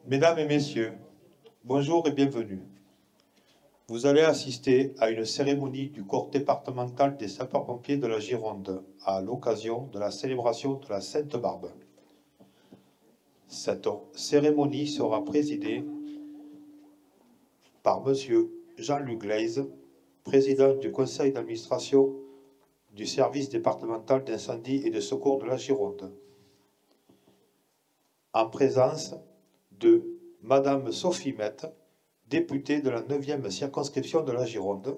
Mesdames et messieurs, bonjour et bienvenue. Vous allez assister à une cérémonie du corps départemental des sapeurs-pompiers de la Gironde à l'occasion de la célébration de la Sainte-Barbe. Cette cérémonie sera présidée par M. Jean-Luc Gleise, président du conseil d'administration du service départemental d'incendie et de secours de la Gironde, en présence de Madame Sophie Mette, députée de la 9e circonscription de la Gironde,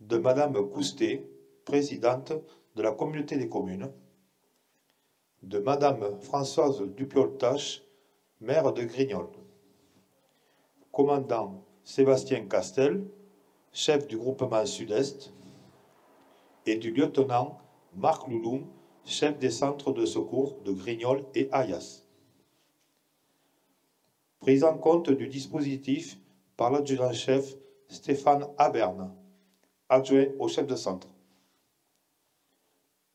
de Madame Coustet, présidente de la communauté des communes, de Madame Françoise Dupioltache, maire de Grignol, commandant Sébastien Castel, chef du groupement Sud-Est, et du lieutenant Marc Loulou, chef des centres de secours de Grignol et Ayas. Prise en compte du dispositif par l'adjudant-chef Stéphane Aberne, adjoint au chef de centre.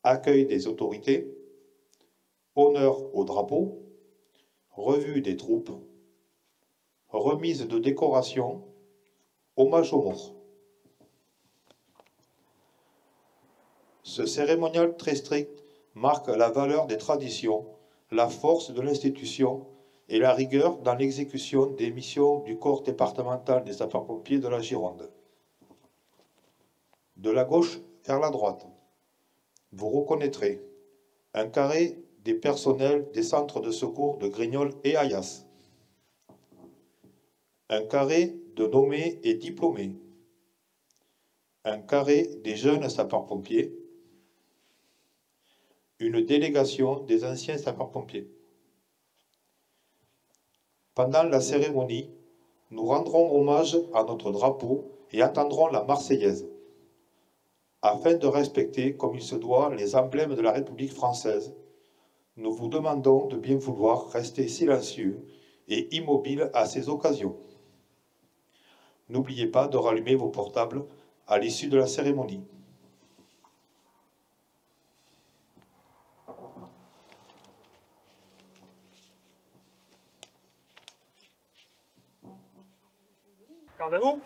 Accueil des autorités, honneur au drapeau, revue des troupes, remise de décorations, hommage aux morts. Ce cérémonial très strict marque la valeur des traditions, la force de l'institution et la rigueur dans l'exécution des missions du corps départemental des sapeurs-pompiers de la Gironde. De la gauche vers la droite, vous reconnaîtrez un carré des personnels des centres de secours de Grignol et Ayas, un carré de nommés et diplômés, un carré des jeunes sapeurs-pompiers, une délégation des anciens sapeurs-pompiers. Pendant la cérémonie, nous rendrons hommage à notre drapeau et entendrons la Marseillaise, afin de respecter comme il se doit les emblèmes de la République française. Nous vous demandons de bien vouloir rester silencieux et immobile à ces occasions. N'oubliez pas de rallumer vos portables à l'issue de la cérémonie. Gardez-vous.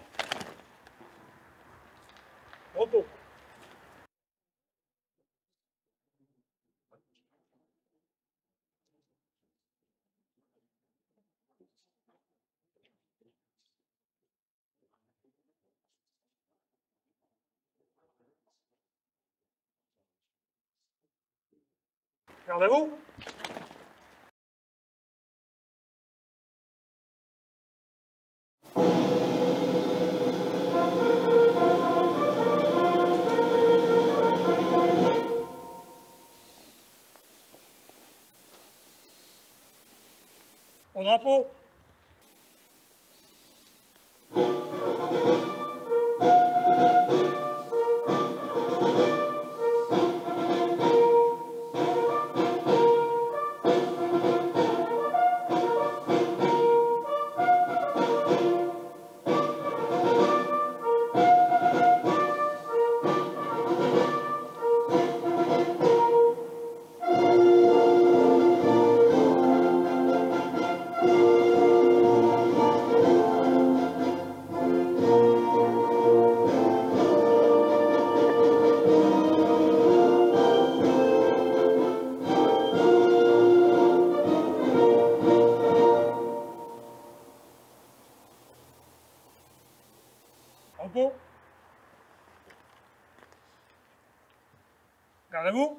Repos. Gardez-vous. Au drapeau. Repos. Gardez-vous.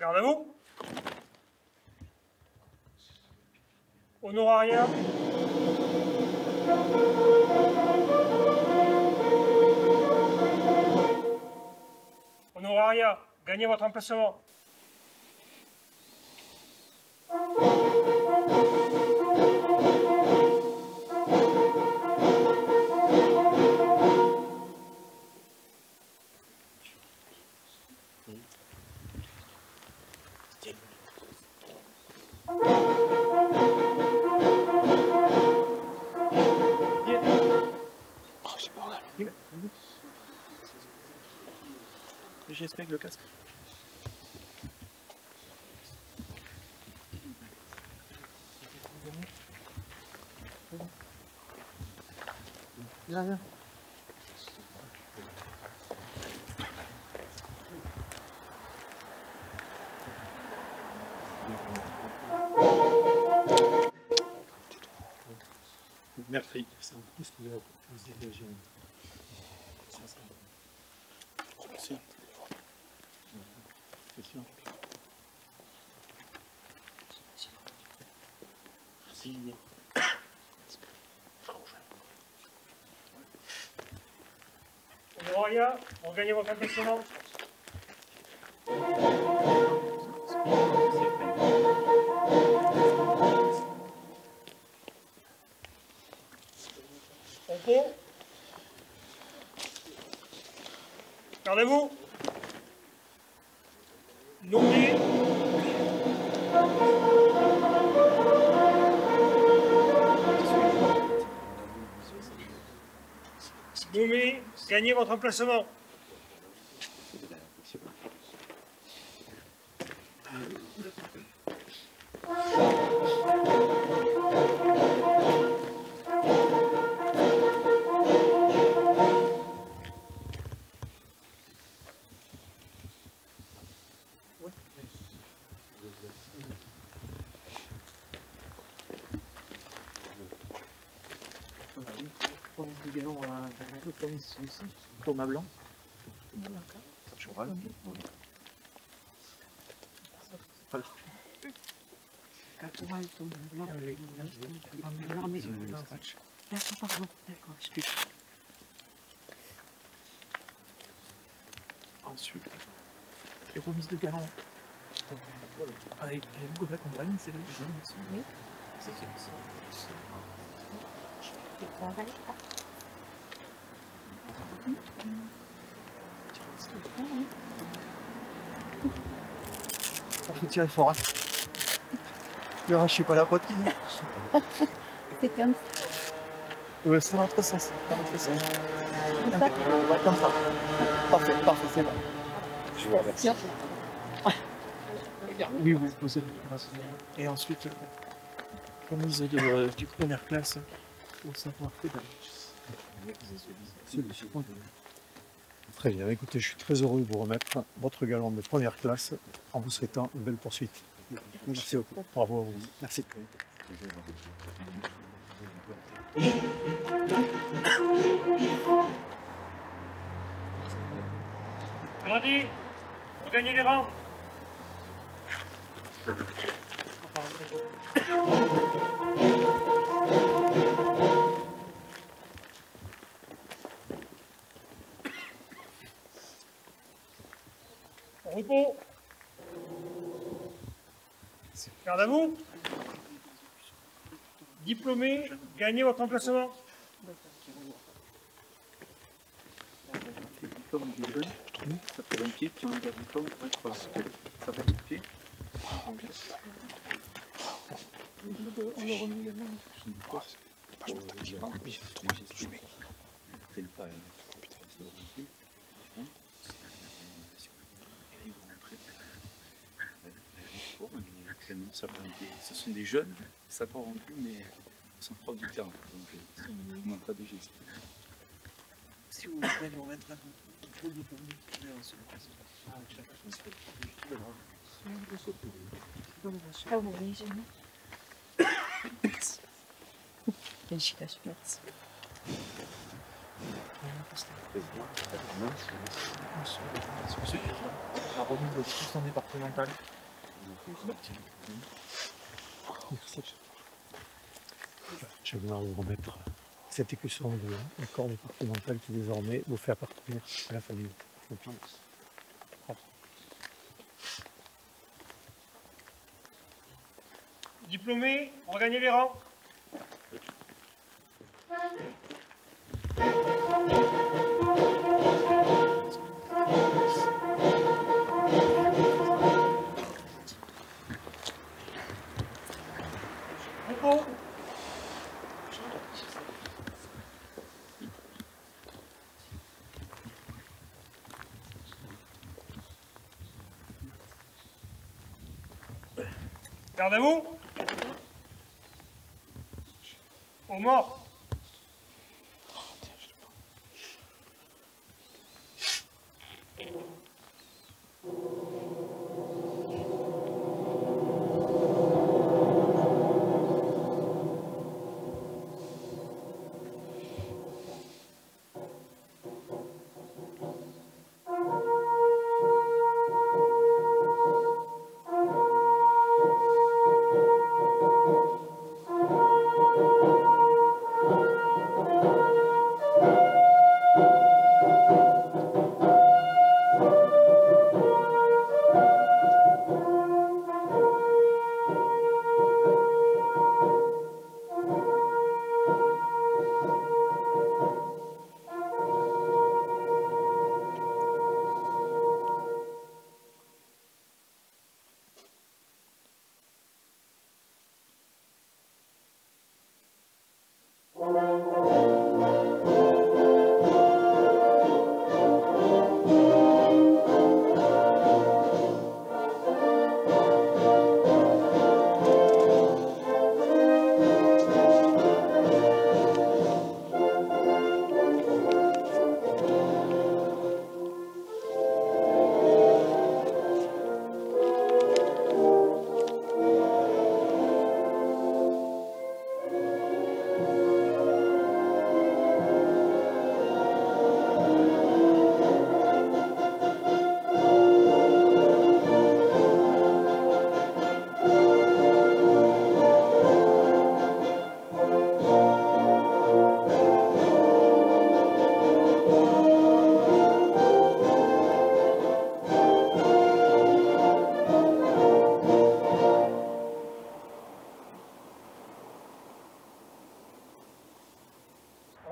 Garde à vous. Honoraria. Honoraria, gagnez votre emplacement. J'espère que le casque. Viens. Merci. C'est un peu ce que vous dégagez. Merci. C'est sûr. Merci. Honoraria, on gagne votre emplacement. Repos. Gardez-vous. Nommé. Nommé, gagnez votre emplacement. Thomas Blanc. Ensuite, les remises de galons avec les logos de la compagnie, c'est les jeunes. Oui. Ça faut tirer fort. Hein. Tu verras, je suis pas la poitrine. C'est comme ça. Ouais, c'est dans l'autre sens. Dans l'autre sens. Ouais, comme ça. Parfait, parfait, c'est bon. Je vous remercie. Oui, vous posez. Et ensuite, remise du première classe au savoir-faire. Très bien, écoutez, je suis très heureux de vous remettre votre galon de première classe en vous souhaitant une belle poursuite. Merci beaucoup. Bravo à vous. Merci. Grandi, vous gagnez les rangs. Repos. Garde à vous. Diplômé, gagnez votre emplacement. Diplôme du jeune, ça fait un pied, puis on a un diplôme pour être ça fait un pied. Ce sont des jeunes, ça part en plus, mais ils sont propres du terrain. Donc, on n'a pas de gestes. Si vous voulez nous remettre là, vous pouvez remis de discussion départementale. Je vais vous remettre cette écusson de l'accord départemental qui désormais vous fait appartenir à la famille. Diplômés, regagnez les rangs. Repos. Garde à vous. Au mort.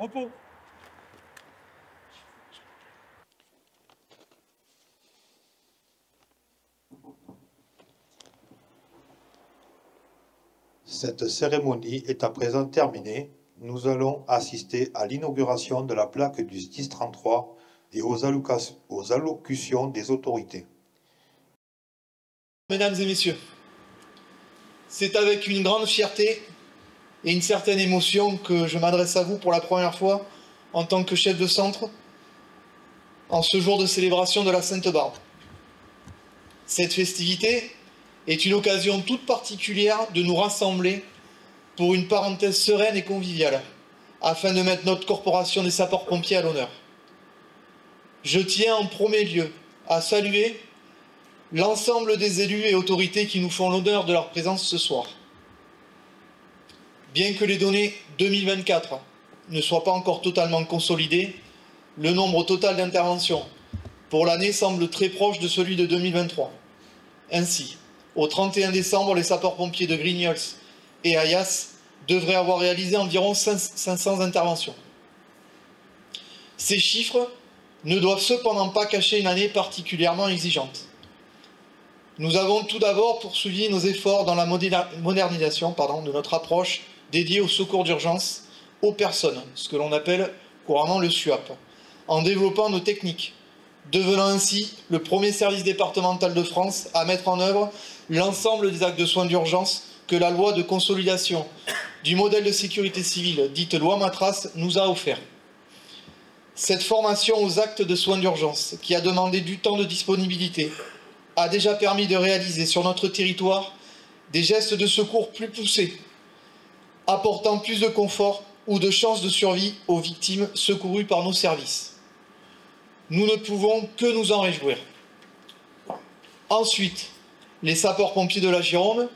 Repos. Cette cérémonie est à présent terminée. Nous allons assister à l'inauguration de la plaque du SDIS 33 et aux allocutions des autorités. Mesdames et messieurs, c'est avec une grande fierté et une certaine émotion que je m'adresse à vous pour la première fois en tant que chef de centre en ce jour de célébration de la Sainte-Barbe. Cette festivité est une occasion toute particulière de nous rassembler pour une parenthèse sereine et conviviale afin de mettre notre corporation des sapeurs-pompiers à l'honneur. Je tiens en premier lieu à saluer l'ensemble des élus et autorités qui nous font l'honneur de leur présence ce soir. Bien que les données 2024 ne soient pas encore totalement consolidées, le nombre total d'interventions pour l'année semble très proche de celui de 2023. Ainsi, au 31 décembre, les sapeurs-pompiers de Grignols et Ayas devraient avoir réalisé environ 500 interventions. Ces chiffres ne doivent cependant pas cacher une année particulièrement exigeante. Nous avons tout d'abord poursuivi nos efforts dans la modernisation de notre approche dédiée au secours d'urgence aux personnes, ce que l'on appelle couramment le SUAP, en développant nos techniques, devenant ainsi le premier service départemental de France à mettre en œuvre l'ensemble des actes de soins d'urgence que la loi de consolidation du modèle de sécurité civile, dite loi Matras, nous a offert. Cette formation aux actes de soins d'urgence, qui a demandé du temps de disponibilité, a déjà permis de réaliser sur notre territoire des gestes de secours plus poussés, apportant plus de confort ou de chances de survie aux victimes secourues par nos services. Nous ne pouvons que nous en réjouir. Ensuite, les sapeurs-pompiers de la Gironde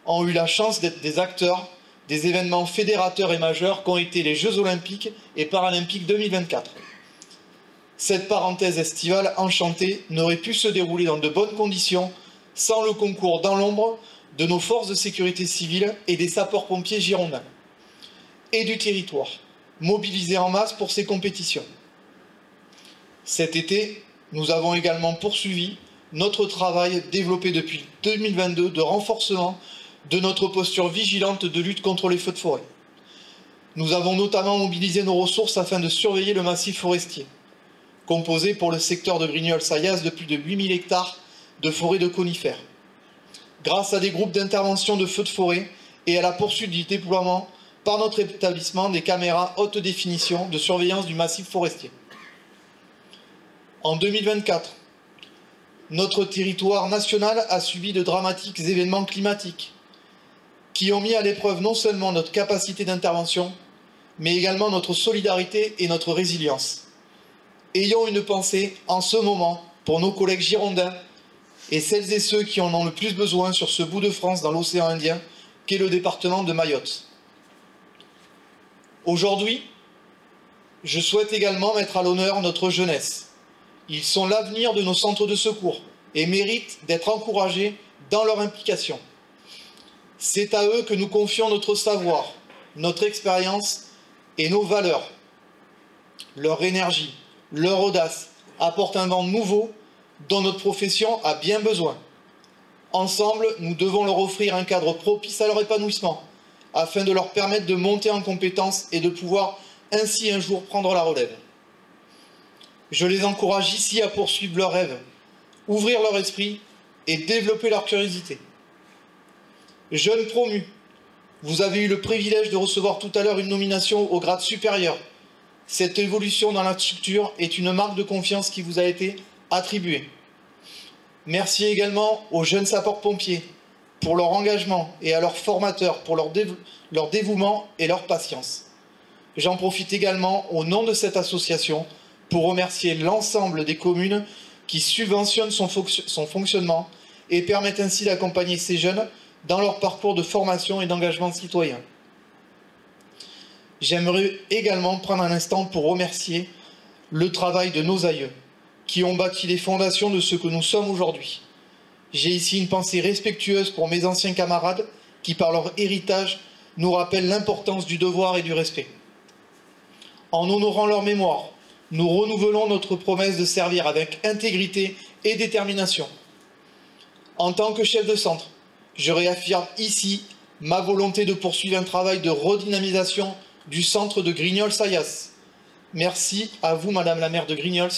ont eu la chance d'être des acteurs des événements fédérateurs et majeurs qu'ont été les Jeux Olympiques et Paralympiques 2024. Cette parenthèse estivale enchantée n'aurait pu se dérouler dans de bonnes conditions sans le concours dans l'ombre de nos forces de sécurité civile et des sapeurs-pompiers girondins et du territoire, mobilisés en masse pour ces compétitions. Cet été, nous avons également poursuivi notre travail développé depuis 2022 de renforcement de notre posture vigilante de lutte contre les feux de forêt. Nous avons notamment mobilisé nos ressources afin de surveiller le massif forestier, composé pour le secteur de Grignols-Sayas de plus de 8000 hectares de forêt de conifères, grâce à des groupes d'intervention de feux de forêt et à la poursuite du déploiement par notre établissement des caméras haute définition de surveillance du massif forestier. En 2024, notre territoire national a subi de dramatiques événements climatiques qui ont mis à l'épreuve non seulement notre capacité d'intervention, mais également notre solidarité et notre résilience. Ayons une pensée en ce moment pour nos collègues girondins et celles et ceux qui en ont le plus besoin sur ce bout de France dans l'océan Indien, qu'est le département de Mayotte. Aujourd'hui, je souhaite également mettre à l'honneur notre jeunesse. Ils sont l'avenir de nos centres de secours et méritent d'être encouragés dans leur implication. C'est à eux que nous confions notre savoir, notre expérience et nos valeurs. Leur énergie, leur audace apportent un vent nouveau dont notre profession a bien besoin. Ensemble, nous devons leur offrir un cadre propice à leur épanouissement, afin de leur permettre de monter en compétences et de pouvoir ainsi un jour prendre la relève. Je les encourage ici à poursuivre leurs rêves, ouvrir leur esprit et développer leur curiosité. Jeunes promus, vous avez eu le privilège de recevoir tout à l'heure une nomination au grade supérieur. Cette évolution dans la structure est une marque de confiance qui vous a été attribuée. Merci également aux jeunes sapeurs-pompiers pour leur engagement et à leurs formateurs pour leur dévouement et leur patience. J'en profite également au nom de cette association pour remercier l'ensemble des communes qui subventionnent son fonctionnement et permettent ainsi d'accompagner ces jeunes dans leur parcours de formation et d'engagement citoyen. J'aimerais également prendre un instant pour remercier le travail de nos aïeux, qui ont bâti les fondations de ce que nous sommes aujourd'hui. J'ai ici une pensée respectueuse pour mes anciens camarades, qui par leur héritage nous rappellent l'importance du devoir et du respect. En honorant leur mémoire, nous renouvelons notre promesse de servir avec intégrité et détermination. En tant que chef de centre, je réaffirme ici ma volonté de poursuivre un travail de redynamisation du centre de Grignols-Sayas. Merci à vous, Madame la maire de Grignols,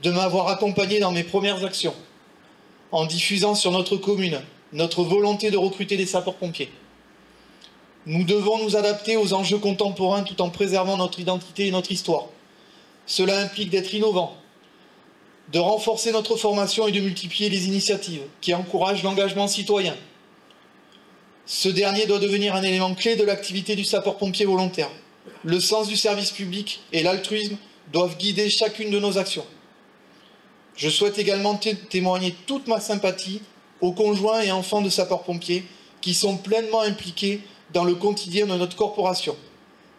de m'avoir accompagné dans mes premières actions, en diffusant sur notre commune notre volonté de recruter des sapeurs-pompiers. Nous devons nous adapter aux enjeux contemporains tout en préservant notre identité et notre histoire. Cela implique d'être innovant, de renforcer notre formation et de multiplier les initiatives qui encouragent l'engagement citoyen. Ce dernier doit devenir un élément clé de l'activité du sapeur-pompier volontaire. Le sens du service public et l'altruisme doivent guider chacune de nos actions. Je souhaite également témoigner toute ma sympathie aux conjoints et enfants de sapeurs-pompiers qui sont pleinement impliqués dans le quotidien de notre corporation.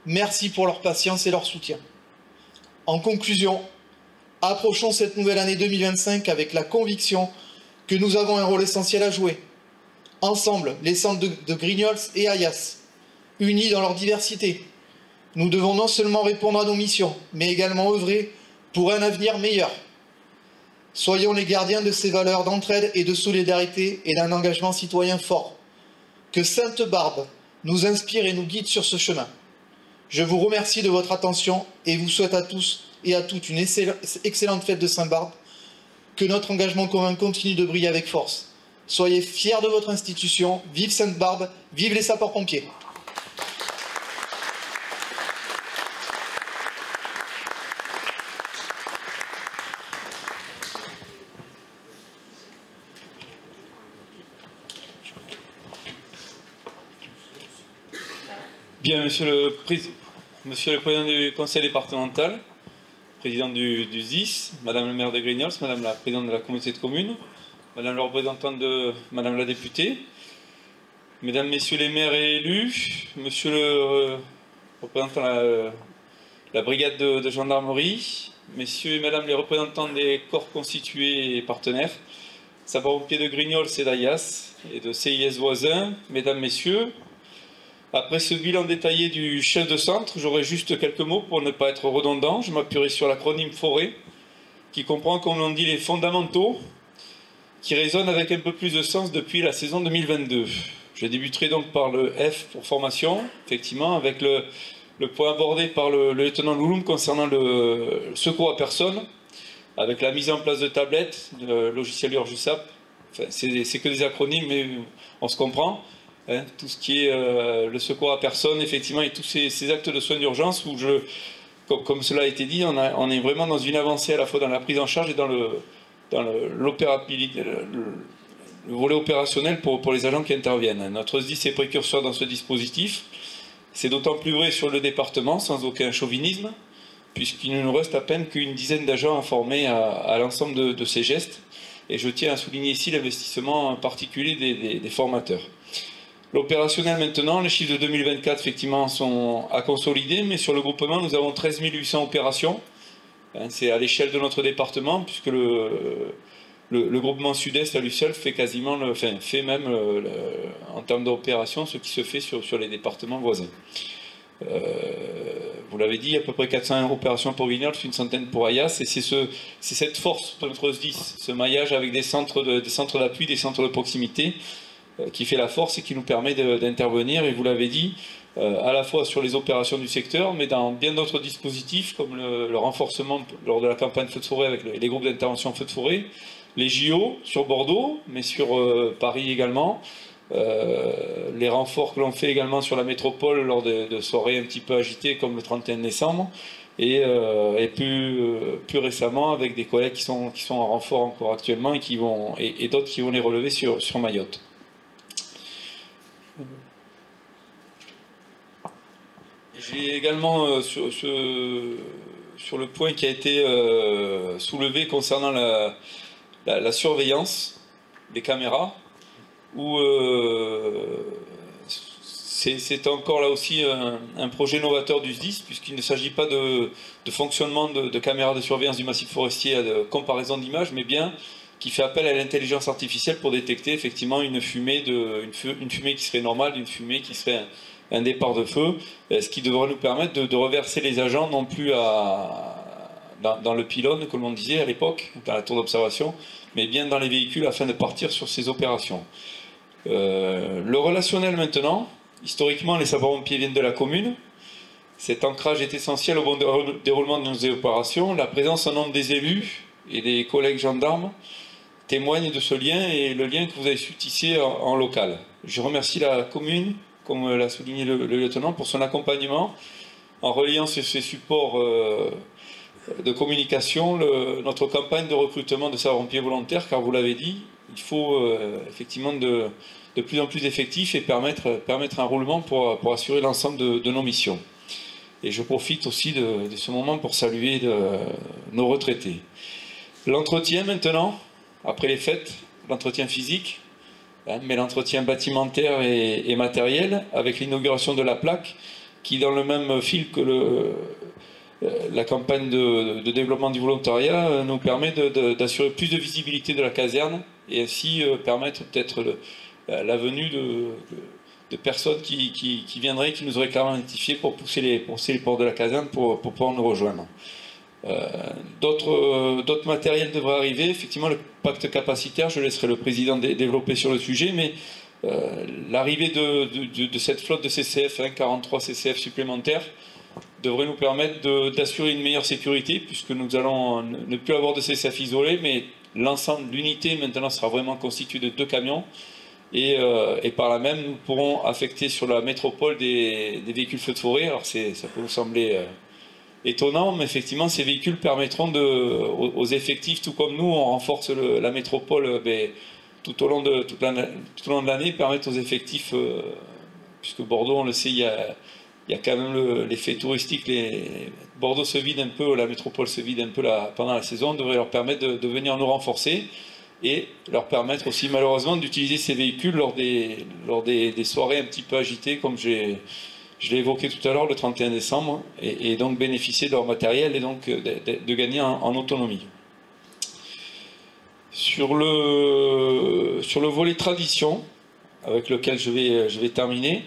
Merci pour leur patience et leur soutien. En conclusion, approchons cette nouvelle année 2025 avec la conviction que nous avons un rôle essentiel à jouer. Ensemble, les centres de Grignols et Ayas, unis dans leur diversité, nous devons non seulement répondre à nos missions, mais également œuvrer pour un avenir meilleur. Soyons les gardiens de ces valeurs d'entraide et de solidarité et d'un engagement citoyen fort. Que Sainte Barbe nous inspire et nous guide sur ce chemin. Je vous remercie de votre attention et vous souhaite à tous et à toutes une excellente fête de Sainte-Barbe. Que notre engagement commun continue de briller avec force. Soyez fiers de votre institution. Vive Sainte-Barbe, vive les sapeurs-pompiers. Bien, Monsieur le Président du Conseil départemental, Président du ZIS, Madame le maire de Grignols, Madame la Présidente de la communauté de communes, Madame la représentante de Madame la députée, Mesdames, Messieurs les maires et élus, Monsieur le représentant de la brigade de gendarmerie, Messieurs et Madame les représentants des corps constitués et partenaires, sapeurs-pompiers de Grignols et d'Ayas et de CIS voisins, Mesdames, Messieurs, après ce bilan détaillé du chef de centre, j'aurai juste quelques mots pour ne pas être redondant. Je m'appuierai sur l'acronyme FORET, qui comprend, comme l'on dit, les fondamentaux, qui résonnent avec un peu plus de sens depuis la saison 2022. Je débuterai donc par le F pour formation, effectivement, avec le point abordé par le lieutenant Louloum concernant le secours à personne, avec la mise en place de tablettes, de logiciel URJUSAP. Enfin, c'est que des acronymes, mais on se comprend. Hein, tout ce qui est le secours à personne, effectivement, et tous ces actes de soins d'urgence où, comme cela a été dit, on est vraiment dans une avancée à la fois dans la prise en charge et dans le volet opérationnel pour les agents qui interviennent. Notre SDIS est précurseur dans ce dispositif. C'est d'autant plus vrai sur le département, sans aucun chauvinisme, puisqu'il ne nous reste à peine qu'une dizaine d'agents à former à l'ensemble de ces gestes. Et je tiens à souligner ici l'investissement particulier des formateurs. L'opérationnel maintenant, les chiffres de 2024 effectivement sont à consolider, mais sur le groupement nous avons 13 800 opérations. C'est à l'échelle de notre département, puisque le groupement Sud-Est à lui seul fait quasiment, en termes d'opérations ce qui se fait sur les départements voisins. Vous l'avez dit, à peu près 400 opérations pour Grignols, une centaine pour Ayas, et c'est cette force de notre SDIS, ce maillage avec des centres d'appui, des centres de proximité, qui fait la force et qui nous permet d'intervenir, et vous l'avez dit, à la fois sur les opérations du secteur, mais dans bien d'autres dispositifs, comme le renforcement lors de la campagne feu de forêt avec les groupes d'intervention feu de forêt, les JO sur Bordeaux, mais sur Paris également, les renforts que l'on fait également sur la métropole lors de soirées un petit peu agitées comme le 31 décembre, et plus récemment avec des collègues qui sont en renfort encore actuellement et d'autres qui vont les relever sur Mayotte. J'ai également sur le point qui a été soulevé concernant la surveillance des caméras, où c'est encore là aussi un projet novateur du SDIS, puisqu'il ne s'agit pas de fonctionnement de caméras de surveillance du massif forestier à de comparaison d'images, mais bien qui fait appel à l'intelligence artificielle pour détecter effectivement une fumée qui serait normale, une fumée qui serait un départ de feu, ce qui devrait nous permettre de reverser les agents non plus dans le pylône, comme on disait à l'époque, dans la tour d'observation, mais bien dans les véhicules afin de partir sur ces opérations. Le relationnel maintenant, historiquement les sapeurs-pompiers viennent de la commune, cet ancrage est essentiel au bon déroulement de nos opérations, la présence en nombre des élus et des collègues gendarmes témoigne de ce lien et le lien que vous avez su tisser en local. Je remercie la commune, comme l'a souligné le lieutenant, pour son accompagnement en reliant ces supports de communication, notre campagne de recrutement de sapeurs-pompiers volontaires, car vous l'avez dit, il faut effectivement de plus en plus d'effectifs et permettre un roulement pour assurer l'ensemble de nos missions. Et je profite aussi de ce moment pour saluer nos retraités. L'entretien maintenant, après les fêtes, l'entretien physique, mais l'entretien bâtimentaire et matériel, avec l'inauguration de la plaque, qui dans le même fil que la campagne de développement du volontariat nous permet d'assurer plus de visibilité de la caserne et ainsi permettre peut-être la venue de personnes qui viendraient, qui nous auraient clairement identifiés pour pousser les portes de la caserne pour pouvoir nous rejoindre. D'autres matériels devraient arriver. Effectivement, le pacte capacitaire, je laisserai le président développer sur le sujet, mais l'arrivée de cette flotte de CCF, 43 CCF supplémentaires, devrait nous permettre d'assurer une meilleure sécurité, puisque nous allons ne plus avoir de CCF isolés, mais l'ensemble de l'unité maintenant sera vraiment constitué de 2 camions, et par là même nous pourrons affecter sur la métropole des véhicules feux de forêt. Alors ça peut vous sembler étonnant, mais effectivement ces véhicules permettront aux effectifs, tout comme nous on renforce la métropole tout au long de l'année, permettre aux effectifs, puisque Bordeaux on le sait, il y a quand même l'effet touristique, Bordeaux se vide un peu, la métropole se vide un peu pendant la saison, devrait leur permettre de venir nous renforcer et leur permettre aussi malheureusement d'utiliser ces véhicules lors des soirées un petit peu agitées, comme je l'ai évoqué tout à l'heure, le 31 décembre, et donc bénéficier de leur matériel et donc de gagner en autonomie. Sur le volet tradition, avec lequel je vais terminer,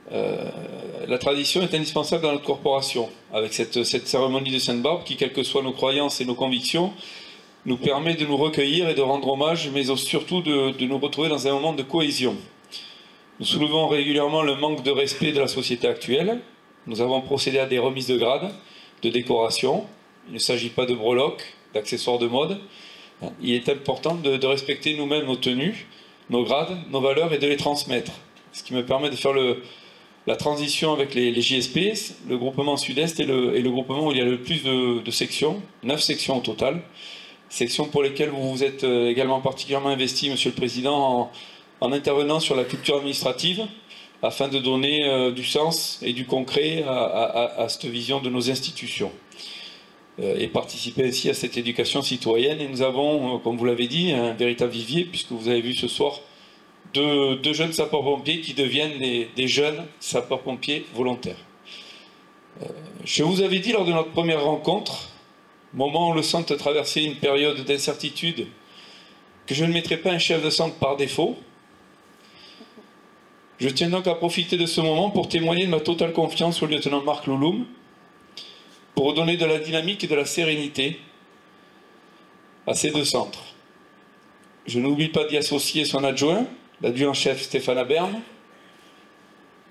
la tradition est indispensable dans notre corporation, avec cette cérémonie de Sainte-Barbe qui, quelles que soient nos croyances et nos convictions, nous permet de nous recueillir et de rendre hommage, mais surtout de nous retrouver dans un moment de cohésion. Nous soulevons régulièrement le manque de respect de la société actuelle. Nous avons procédé à des remises de grades, de décorations. Il ne s'agit pas de breloques, d'accessoires de mode. Il est important de respecter nous-mêmes nos tenues, nos grades, nos valeurs et de les transmettre. Ce qui me permet de faire la transition avec les JSP, le groupement Sud-Est et le groupement où il y a le plus de sections, 9 sections au total. Sections pour lesquelles vous vous êtes également particulièrement investi, Monsieur le Président, en intervenant sur la culture administrative, afin de donner du sens et du concret à cette vision de nos institutions. Et participer ainsi à cette éducation citoyenne. Et nous avons, comme vous l'avez dit, un véritable vivier, puisque vous avez vu ce soir deux jeunes sapeurs-pompiers qui deviennent des jeunes sapeurs-pompiers volontaires. Je vous avais dit lors de notre première rencontre, moment où le centre traversait une période d'incertitude, que je ne mettrais pas un chef de centre par défaut. Je tiens donc à profiter de ce moment pour témoigner de ma totale confiance au lieutenant Marc Louloum, pour redonner de la dynamique et de la sérénité à ces deux centres. Je n'oublie pas d'y associer son adjoint, l'adjudant-chef Stéphane Aberne,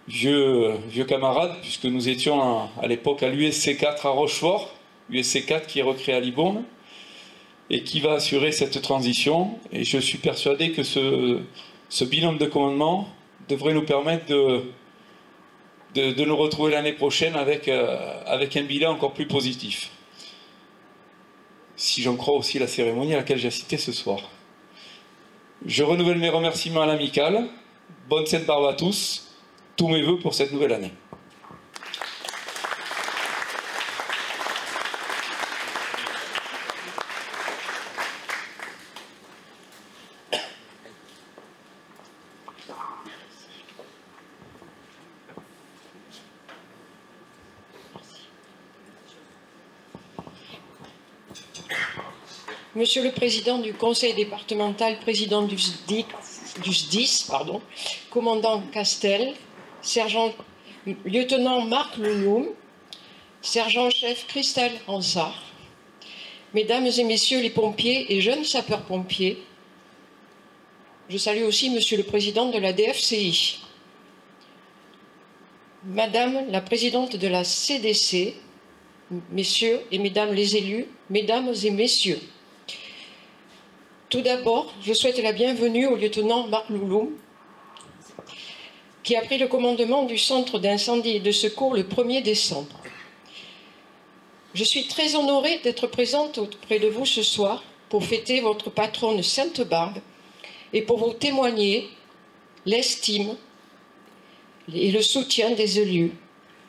vieux camarade, puisque nous étions à l'époque à l'USC 4 à Rochefort, USC 4 qui est recréé à Libourne, et qui va assurer cette transition. Et je suis persuadé que ce binôme de commandement devrait nous permettre de nous retrouver l'année prochaine avec un bilan encore plus positif. Si j'en crois aussi la cérémonie à laquelle j'ai assisté ce soir. Je renouvelle mes remerciements à l'amicale. Bonne Sainte-Barbe à tous. Tous mes vœux pour cette nouvelle année. Monsieur le Président du Conseil départemental, Président du SDIS, commandant Castel, lieutenant Marc Louloum, sergent-chef Christelle Ansart, Mesdames et Messieurs les pompiers et jeunes sapeurs-pompiers, je salue aussi Monsieur le Président de la DFCI, Madame la Présidente de la CDC, Messieurs et Mesdames les élus, Mesdames et Messieurs. Tout d'abord, je souhaite la bienvenue au lieutenant Marc Louloum, qui a pris le commandement du centre d'incendie et de secours le 1er décembre. Je suis très honorée d'être présente auprès de vous ce soir pour fêter votre patronne Sainte-Barbe et pour vous témoigner l'estime et le soutien des élus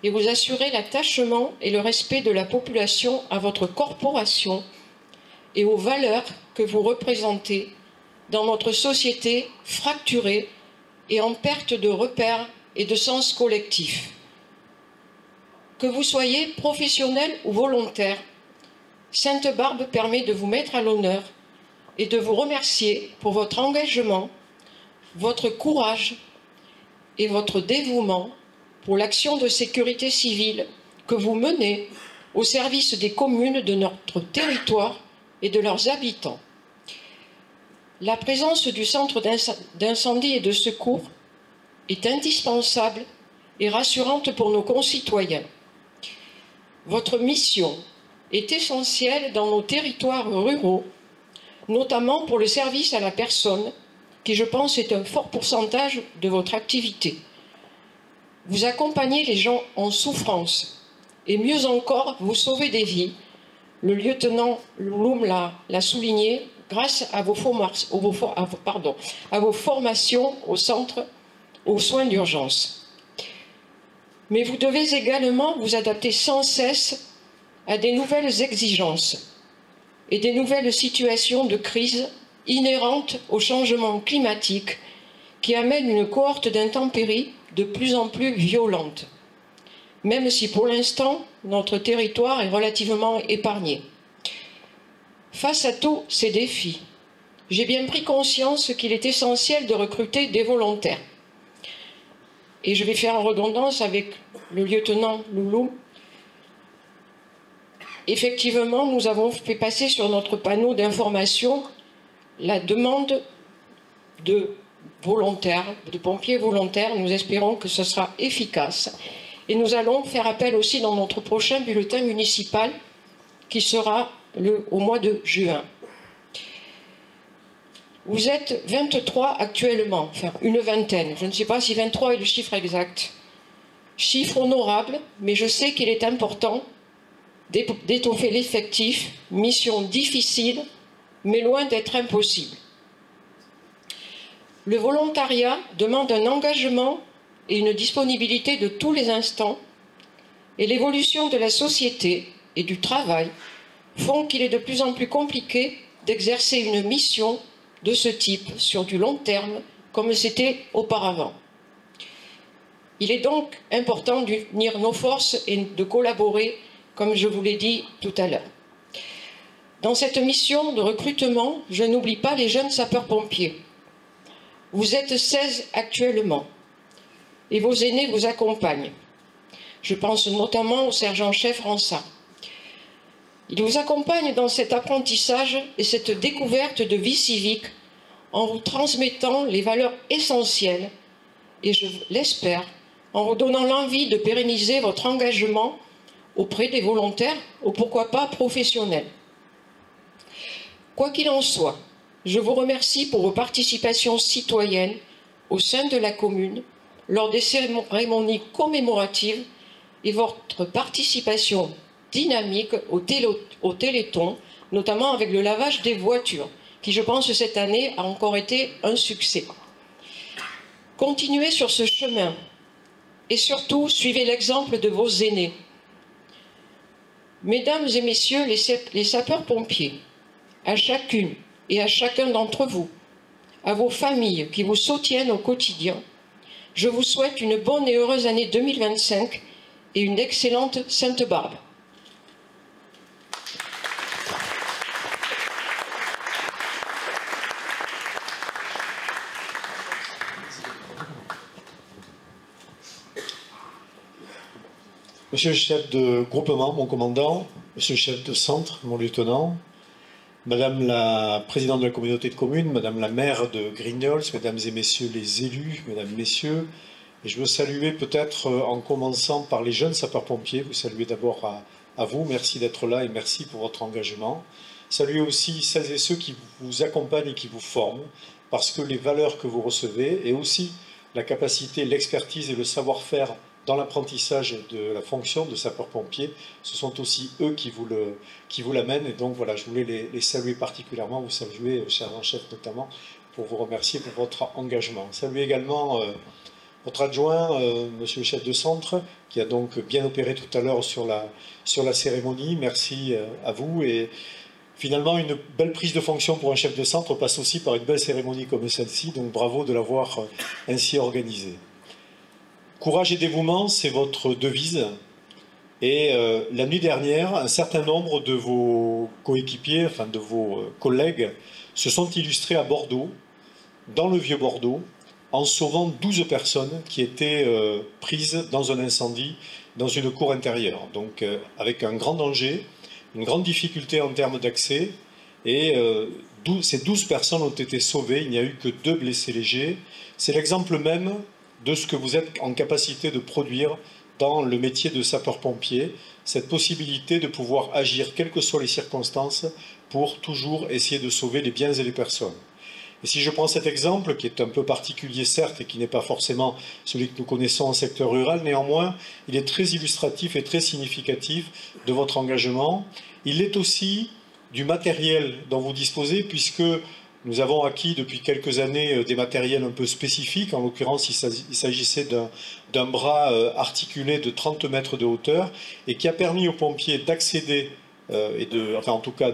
et vous assurer l'attachement et le respect de la population à votre corporation et aux valeurs que vous représentez dans notre société fracturée et en perte de repères et de sens collectif. Que vous soyez professionnel ou volontaire, Sainte-Barbe permet de vous mettre à l'honneur et de vous remercier pour votre engagement, votre courage et votre dévouement pour l'action de sécurité civile que vous menez au service des communes de notre territoire et de leurs habitants. La présence du centre d'incendie et de secours est indispensable et rassurante pour nos concitoyens. Votre mission est essentielle dans nos territoires ruraux, notamment pour le service à la personne, qui je pense est un fort pourcentage de votre activité. Vous accompagnez les gens en souffrance et mieux encore, vous sauvez des vies. Le lieutenant Louloum l'a souligné grâce à vos formations au centre aux soins d'urgence. Mais vous devez également vous adapter sans cesse à des nouvelles exigences et des nouvelles situations de crise inhérente au changement climatique qui amène une cohorte d'intempéries de plus en plus violente, même si pour l'instant notre territoire est relativement épargné. Face à tous ces défis, j'ai bien pris conscience qu'il est essentiel de recruter des volontaires. Et je vais faire en redondance avec le lieutenant Loulou. Effectivement, nous avons fait passer sur notre panneau d'information la demande de volontaires, de pompiers volontaires. Nous espérons que ce sera efficace. Et nous allons faire appel aussi dans notre prochain bulletin municipal qui sera au mois de juin. Vous êtes 23 actuellement, enfin une vingtaine. Je ne sais pas si 23 est le chiffre exact. Chiffre honorable, mais je sais qu'il est important d'étoffer l'effectif, mission difficile, mais loin d'être impossible. Le volontariat demande un engagement et une disponibilité de tous les instants, et l'évolution de la société et du travail font qu'il est de plus en plus compliqué d'exercer une mission de ce type sur du long terme, comme c'était auparavant. Il est donc important d'unir nos forces et de collaborer, comme je vous l'ai dit tout à l'heure. Dans cette mission de recrutement, je n'oublie pas les jeunes sapeurs-pompiers. Vous êtes 16 actuellement, et vos aînés vous accompagnent. Je pense notamment au sergent-chef Ransat. Ils vous accompagnent dans cet apprentissage et cette découverte de vie civique en vous transmettant les valeurs essentielles et, je l'espère, en vous donnant l'envie de pérenniser votre engagement auprès des volontaires ou pourquoi pas professionnels. Quoi qu'il en soit, je vous remercie pour vos participations citoyennes au sein de la commune lors des cérémonies commémoratives et votre participation dynamique au Téléthon, notamment avec le lavage des voitures, qui, je pense, cette année a encore été un succès. Continuez sur ce chemin et surtout suivez l'exemple de vos aînés. Mesdames et messieurs les sapeurs-pompiers, à chacune et à chacun d'entre vous, à vos familles qui vous soutiennent au quotidien, je vous souhaite une bonne et heureuse année 2025 et une excellente Sainte-Barbe. Monsieur le chef de groupement, mon commandant, monsieur le chef de centre, mon lieutenant, madame la présidente de la communauté de communes, madame la maire de Grignols, mesdames et messieurs les élus, mesdames, messieurs, et je veux saluer peut-être en commençant par les jeunes sapeurs-pompiers, vous saluer d'abord à vous, merci d'être là et merci pour votre engagement. Saluer aussi celles et ceux qui vous accompagnent et qui vous forment, parce que les valeurs que vous recevez et aussi la capacité, l'expertise et le savoir-faire dans l'apprentissage de la fonction de sapeur-pompier, ce sont aussi eux qui vous l'amènent. Et donc voilà, je voulais les saluer particulièrement, vous saluer, cher chef notamment, pour vous remercier pour votre engagement. Saluer également votre adjoint, monsieur le chef de centre, qui a donc bien opéré tout à l'heure sur la cérémonie. Merci à vous. Et finalement, une belle prise de fonction pour un chef de centre passe aussi par une belle cérémonie comme celle-ci, donc bravo de l'avoir ainsi organisée. Courage et dévouement, c'est votre devise. Et la nuit dernière, un certain nombre de vos coéquipiers, enfin de vos collègues, se sont illustrés à Bordeaux, dans le vieux Bordeaux, en sauvant 12 personnes qui étaient prises dans un incendie dans une cour intérieure. Donc avec un grand danger, une grande difficulté en termes d'accès. Et ces 12 personnes ont été sauvées, il n'y a eu que 2 blessés légers. C'est l'exemple même de ce que vous êtes en capacité de produire dans le métier de sapeur-pompier, cette possibilité de pouvoir agir, quelles que soient les circonstances, pour toujours essayer de sauver les biens et les personnes. Et si je prends cet exemple, qui est un peu particulier certes, et qui n'est pas forcément celui que nous connaissons en secteur rural, néanmoins, il est très illustratif et très significatif de votre engagement. Il est aussi du matériel dont vous disposez, puisque nous avons acquis depuis quelques années des matériels un peu spécifiques. En l'occurrence, il s'agissait d'un bras articulé de 30 mètres de hauteur et qui a permis aux pompiers d'accéder enfin en tout cas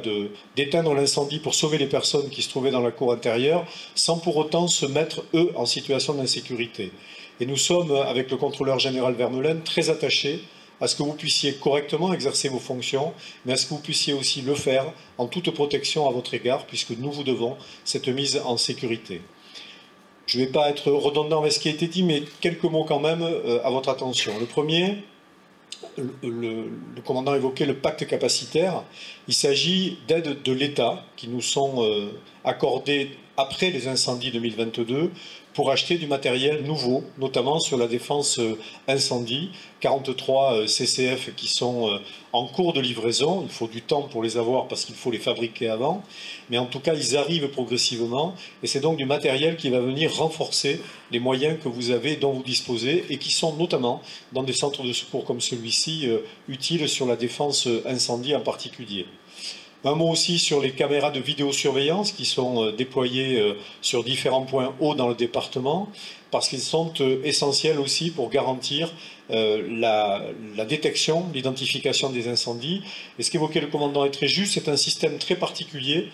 d'éteindre l'incendie pour sauver les personnes qui se trouvaient dans la cour intérieure, sans pour autant se mettre, eux, en situation d'insécurité. Et nous sommes, avec le contrôleur général Vermeulen, très attachés à ce que vous puissiez correctement exercer vos fonctions, mais à ce que vous puissiez aussi le faire en toute protection à votre égard, puisque nous vous devons cette mise en sécurité. Je ne vais pas être redondant avec ce qui a été dit, mais quelques mots quand même à votre attention. Le premier, le commandant évoquait le pacte capacitaire. Il s'agit d'aides de l'État qui nous sont accordées après les incendies 2022 pour acheter du matériel nouveau, notamment sur la défense incendie. 43 CCF qui sont en cours de livraison. Il faut du temps pour les avoir parce qu'il faut les fabriquer avant. Mais en tout cas, ils arrivent progressivement. Et c'est donc du matériel qui va venir renforcer les moyens que vous avez, dont vous disposez, et qui sont notamment dans des centres de secours comme celui-ci, utiles sur la défense incendie en particulier. Un mot aussi sur les caméras de vidéosurveillance qui sont déployées sur différents points hauts dans le département, parce qu'ils sont essentiels aussi pour garantir la détection, l'identification des incendies. Et ce qu'évoquait le commandant est très juste, c'est un système très particulier,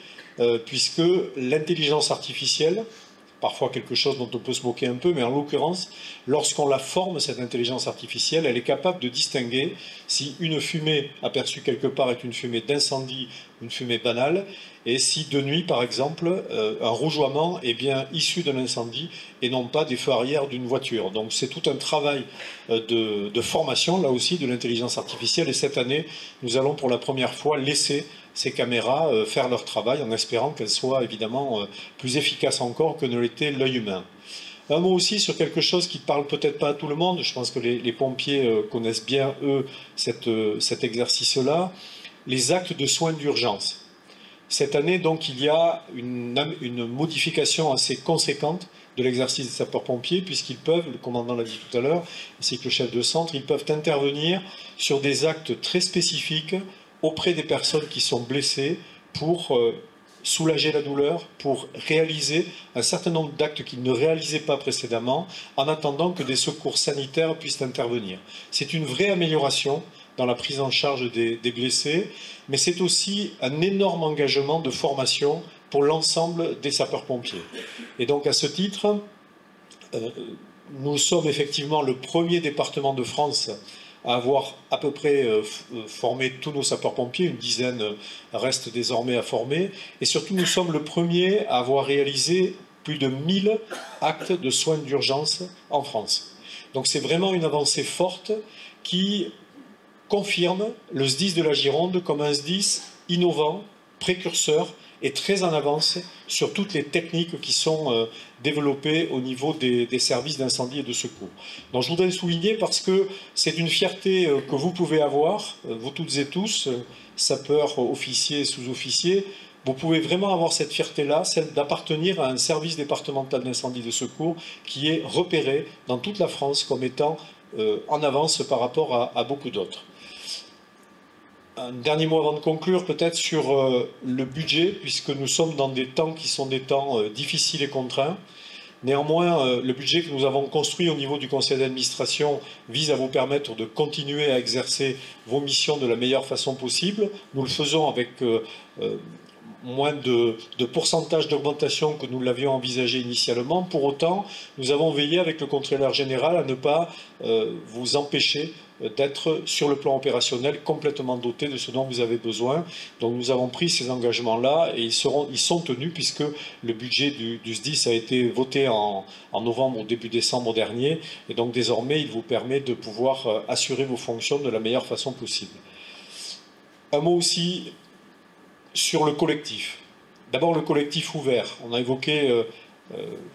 puisque l'intelligence artificielle, parfois quelque chose dont on peut se moquer un peu, mais en l'occurrence, lorsqu'on la forme, cette intelligence artificielle, elle est capable de distinguer si une fumée aperçue quelque part est une fumée d'incendie, une fumée banale, et si de nuit, par exemple, un rougeoiement est bien issu de l'incendie et non pas des feux arrière d'une voiture. Donc c'est tout un travail de formation, là aussi, de l'intelligence artificielle, et cette année, nous allons pour la première fois laisser ces caméras faire leur travail en espérant qu'elles soient évidemment plus efficaces encore que ne l'était l'œil humain. Un mot aussi sur quelque chose qui ne parle peut-être pas à tout le monde, je pense que les pompiers connaissent bien, eux, cet exercice-là, les actes de soins d'urgence. Cette année, donc, il y a une modification assez conséquente de l'exercice des sapeurs-pompiers, puisqu'ils peuvent, le commandant l'a dit tout à l'heure, ainsi que le chef de centre, ils peuvent intervenir sur des actes très spécifiques auprès des personnes qui sont blessées pour soulager la douleur, pour réaliser un certain nombre d'actes qu'ils ne réalisaient pas précédemment, en attendant que des secours sanitaires puissent intervenir. C'est une vraie amélioration dans la prise en charge des blessés, mais c'est aussi un énorme engagement de formation pour l'ensemble des sapeurs-pompiers. Et donc à ce titre, nous sommes effectivement le premier département de France à avoir à peu près formé tous nos sapeurs-pompiers, une dizaine restent désormais à former, et surtout nous sommes le premier à avoir réalisé plus de 1000 actes de soins d'urgence en France. Donc c'est vraiment une avancée forte qui confirme le SDIS de la Gironde comme un SDIS innovant, précurseur et très en avance sur toutes les techniques qui sont développées au niveau des services d'incendie et de secours. Donc je voudrais le souligner parce que c'est une fierté que vous pouvez avoir, vous toutes et tous, sapeurs, officiers, sous-officiers. Vous pouvez vraiment avoir cette fierté-là, celle d'appartenir à un service départemental d'incendie et de secours qui est repéré dans toute la France comme étant en avance par rapport à beaucoup d'autres. Un dernier mot avant de conclure, peut-être sur le budget, puisque nous sommes dans des temps qui sont des temps difficiles et contraints. Néanmoins, le budget que nous avons construit au niveau du conseil d'administration vise à vous permettre de continuer à exercer vos missions de la meilleure façon possible. Nous le faisons avec moins de pourcentage d'augmentation que nous l'avions envisagé initialement. Pour autant, nous avons veillé avec le contrôleur général à ne pas vous empêcher d'être sur le plan opérationnel complètement doté de ce dont vous avez besoin. Donc nous avons pris ces engagements-là et ils sont tenus puisque le budget du SDIS a été voté en novembre ou début décembre dernier et donc désormais il vous permet de pouvoir assurer vos fonctions de la meilleure façon possible. Un mot aussi sur le collectif. D'abord le collectif ouvert. On a évoqué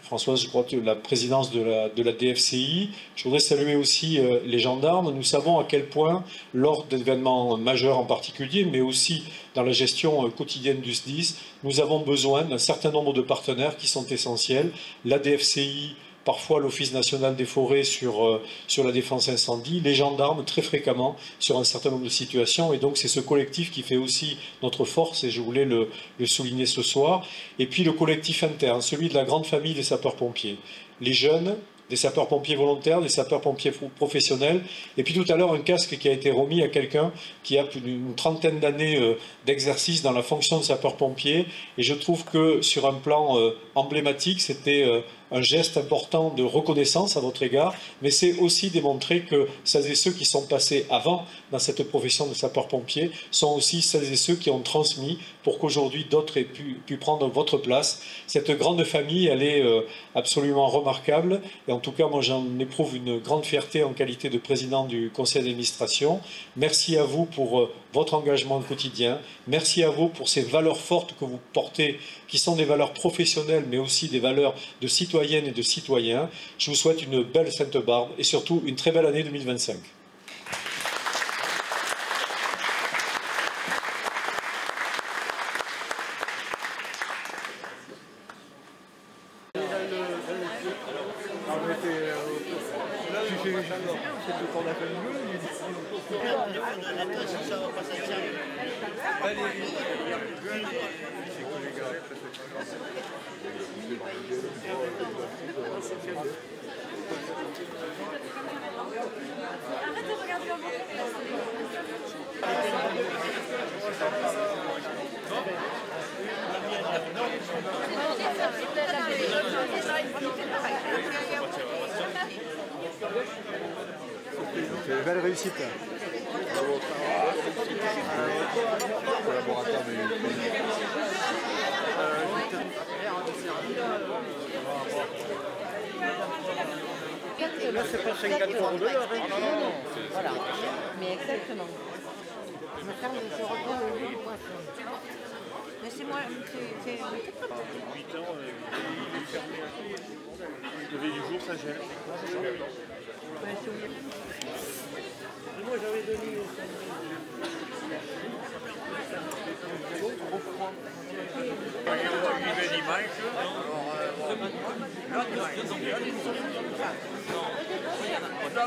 Françoise, je crois que la présidence de la DFCI. Je voudrais saluer aussi les gendarmes. Nous savons à quel point, lors d'événements majeurs en particulier, mais aussi dans la gestion quotidienne du SDIS, nous avons besoin d'un certain nombre de partenaires qui sont essentiels. La DFCI, parfois l'Office national des forêts sur la défense incendie, les gendarmes très fréquemment sur un certain nombre de situations. Et donc c'est ce collectif qui fait aussi notre force et je voulais le souligner ce soir. Et puis le collectif interne, celui de la grande famille des sapeurs-pompiers. Les jeunes, des sapeurs-pompiers volontaires, des sapeurs-pompiers professionnels, et puis tout à l'heure un casque qui a été remis à quelqu'un qui a plus d'une trentaine d'années d'exercice dans la fonction de sapeur-pompier, et je trouve que sur un plan emblématique, c'était un geste important de reconnaissance à votre égard, mais c'est aussi démontrer que celles et ceux qui sont passés avant dans cette profession de sapeur-pompier sont aussi celles et ceux qui ont transmis pour qu'aujourd'hui d'autres aient pu prendre votre place. Cette grande famille, elle est absolument remarquable, et en tout cas moi j'en éprouve une grande fierté en qualité de président du conseil d'administration. Merci à vous pour votre engagement au quotidien, merci à vous pour ces valeurs fortes que vous portez, qui sont des valeurs professionnelles mais aussi des valeurs de citoyennes et de citoyens. Je vous souhaite une belle Sainte-Barbe et surtout une très belle année 2025. Belle réussite. Collaborateur Là, c'est pas 54 euros de l'heure. Non. Voilà. Mais exactement. Je me ferme, je reprends le jeu du poisson. Mais c'est moi, c'est... 8 ans, il est fermé à clé. Lever du jour, ça gêne. Moi, j'avais donné... Alors,